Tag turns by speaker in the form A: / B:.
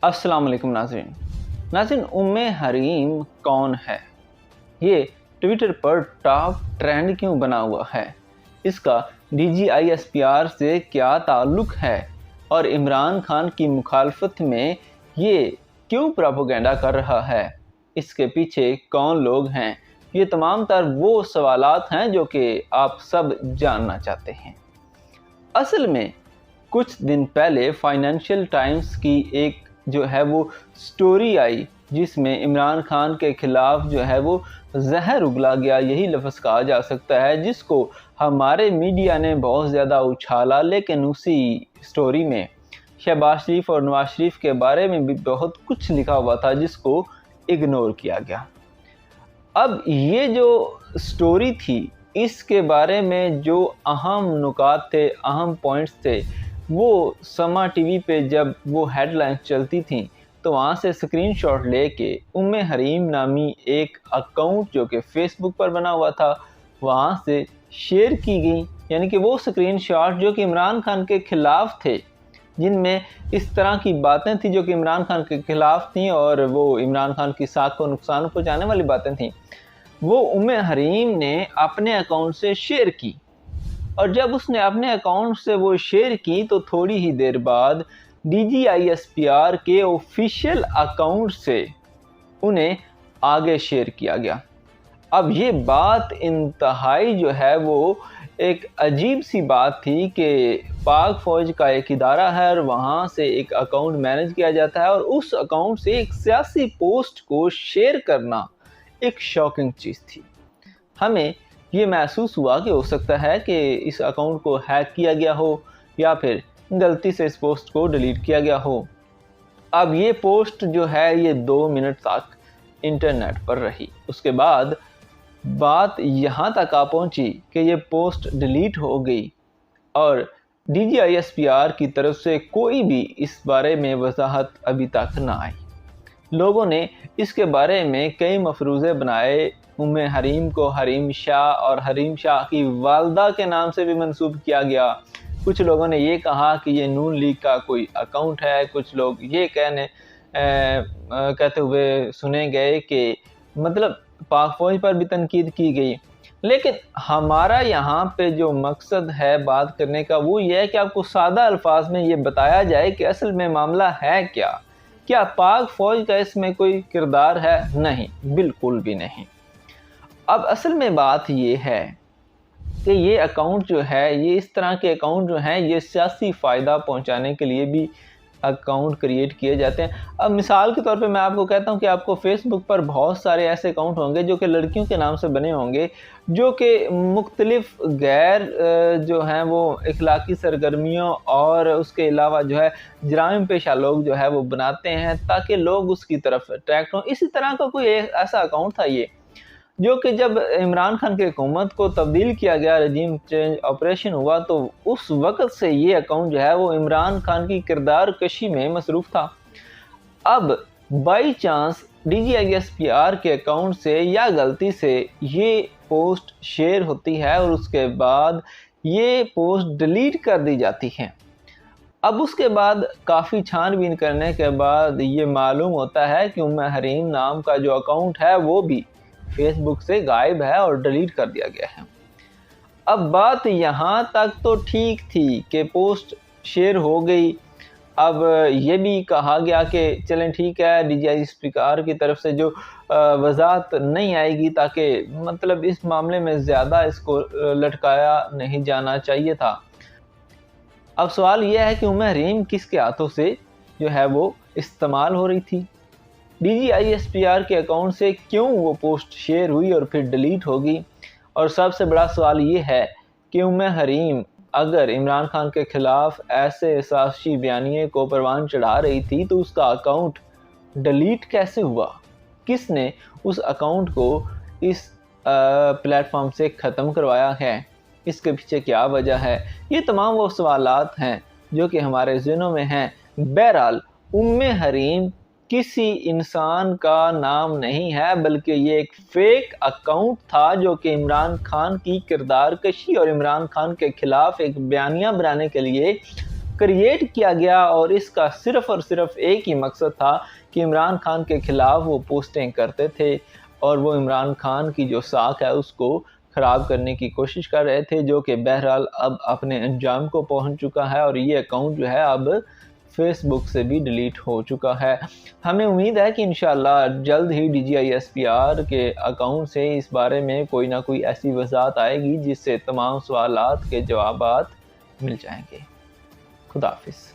A: अस्सलाम वालेकुम नाज़रीन, उम्मे हरीम कौन है? ये ट्विटर पर टॉप ट्रेंड क्यों बना हुआ है? इसका DGISPR से क्या ताल्लुक़ है? और इमरान खान की मुखालफत में ये क्यों प्रोपेगेंडा कर रहा है? इसके पीछे कौन लोग हैं? ये तमाम तर वो सवालात हैं जो कि आप सब जानना चाहते हैं। असल में कुछ दिन पहले फाइनेंशियल टाइम्स की एक जो है वो स्टोरी आई जिसमें इमरान खान के ख़िलाफ़ जो है वो जहर उगला गया, यही लफ्ज़ कहा जा सकता है, जिसको हमारे मीडिया ने बहुत ज़्यादा उछाला। लेकिन उसी स्टोरी में शहबाज शरीफ और नवाज शरीफ के बारे में भी बहुत कुछ लिखा हुआ था जिसको इग्नोर किया गया। अब ये जो स्टोरी थी इसके बारे में जो अहम नुकात थे, अहम पॉइंट्स थे, वो समा टीवी पे जब वो हेडलाइंस चलती थी तो वहाँ से स्क्रीनशॉट लेके उम्मे हरीम नामी एक अकाउंट जो कि फेसबुक पर बना हुआ था वहाँ से शेयर की गई। यानी कि वो स्क्रीनशॉट जो कि इमरान खान के ख़िलाफ़ थे, जिनमें इस तरह की बातें थी जो कि इमरान खान के ख़िलाफ़ थी और वो इमरान खान की साख को नुकसान पहुँचाने वाली बातें थीं, वो उम्मे हरीम ने अपने अकाउंट से शेयर की। और जब उसने अपने अकाउंट से वो शेयर की तो थोड़ी ही देर बाद DGISPR के ऑफिशियल अकाउंट से उन्हें आगे शेयर किया गया। अब ये बात इंतहाई जो है वो एक अजीब सी बात थी कि पाक फ़ौज का एक इदारा है और वहाँ से एक अकाउंट मैनेज किया जाता है और उस अकाउंट से एक सियासी पोस्ट को शेयर करना एक शॉकिंग चीज़ थी। हमें ये महसूस हुआ कि हो सकता है कि इस अकाउंट को हैक किया गया हो या फिर गलती से इस पोस्ट को डिलीट किया गया हो। अब ये पोस्ट जो है ये 2 मिनट तक इंटरनेट पर रही। उसके बाद बात यहाँ तक आ पहुँची कि ये पोस्ट डिलीट हो गई और DGISPR की तरफ से कोई भी इस बारे में वजाहत अभी तक ना आई। लोगों ने इसके बारे में कई मफरूज़े बनाए। उम्मे हरीम को हरीम शाह और हरीम शाह की वालदा के नाम से भी मंसूब किया गया। कुछ लोगों ने ये कहा कि ये नून लीग का कोई अकाउंट है। कुछ लोग ये कहते हुए सुने गए कि मतलब पाक फ़ौज पर भी तनकीद की गई। लेकिन हमारा यहाँ पे जो मकसद है बात करने का वो ये है कि आपको सादा अल्फाज में ये बताया जाए कि असल में मामला है क्या पाक फ़ौज का इसमें कोई किरदार है? नहीं, बिल्कुल भी नहीं। अब असल में बात ये है कि ये अकाउंट जो है, ये इस तरह के अकाउंट जो हैं ये सियासी फ़ायदा पहुंचाने के लिए भी अकाउंट क्रिएट किए जाते हैं। अब मिसाल के तौर पे मैं आपको कहता हूं कि आपको फेसबुक पर बहुत सारे ऐसे अकाउंट होंगे जो कि लड़कियों के नाम से बने होंगे, जो कि मुख्तलिफ गैर जो हैं वो इखलाकी सरगर्मियों और उसके अलावा जो है जराइम पेशा लोग जो है वो बनाते हैं ताकि लोग उसकी तरफ अट्रैक्ट हों। इसी तरह का कोई ऐसा अकाउंट था ये, जो कि जब इमरान खान की हुकूमत को तब्दील किया गया, रजीम चेंज ऑपरेशन हुआ, तो उस वक़्त से ये अकाउंट जो है वो इमरान खान की किरदार कशी में मसरूफ़ था। अब बाई चांस DGISPR के अकाउंट से या गलती से ये पोस्ट शेयर होती है और उसके बाद ये पोस्ट डिलीट कर दी जाती है। अब उसके बाद काफ़ी छानबीन करने के बाद ये मालूम होता है कि उम्मे हरीम नाम का जो अकाउंट है वो भी फेसबुक से गायब है और डिलीट कर दिया गया है। अब बात यहाँ तक तो ठीक थी कि पोस्ट शेयर हो गई। अब ये भी कहा गया कि चलें ठीक है, DGISPR की तरफ से जो वजाहत नहीं आएगी ताकि मतलब इस मामले में ज़्यादा इसको लटकाया नहीं जाना चाहिए था। अब सवाल यह है कि उम्मे हरीम किसके हाथों से जो है वो इस्तेमाल हो रही थी? DGISPR के अकाउंट से क्यों वो पोस्ट शेयर हुई और फिर डिलीट होगी? और सबसे बड़ा सवाल ये है कि उम्मे हरीम अगर इमरान खान के ख़िलाफ़ ऐसे साजिशी बयानिए को परवान चढ़ा रही थी तो उसका अकाउंट डिलीट कैसे हुआ? किसने उस अकाउंट को इस प्लेटफॉर्म से ख़त्म करवाया है? इसके पीछे क्या वजह है? ये तमाम वो सवालात हैं जो कि हमारे ज़हनों में हैं। बहरहाल उम्मे हरीम किसी इंसान का नाम नहीं है, बल्कि ये एक फ़ेक अकाउंट था जो कि इमरान खान की किरदार कशी और इमरान खान के ख़िलाफ़ एक बयानिया बनाने के लिए کریٹ کیا گیا اور اس کا صرف اور صرف ایک ہی مقصد تھا کہ عمران خان کے خلاف وہ پوسٹیں کرتے تھے اور وہ عمران خان کی جو ساکھ ہے اس کو خراب کرنے کی کوشش کر رہے تھے، جو کہ بہرحال اب اپنے انجام کو پہنچ چکا ہے اور یہ اکاؤنٹ جو ہے اب فیس بک سے بھی ڈیلیٹ ہو چکا ہے۔ ہمیں امید ہے کہ انشاءاللہ جلد ہی DGI-SPR کے اکاؤنٹ سے اس بارے میں کوئی نہ کوئی ایسی وضاحت آئے گی جس سے تمام سوالات کے جوابات مل جائیں گے۔ خدا حافظ۔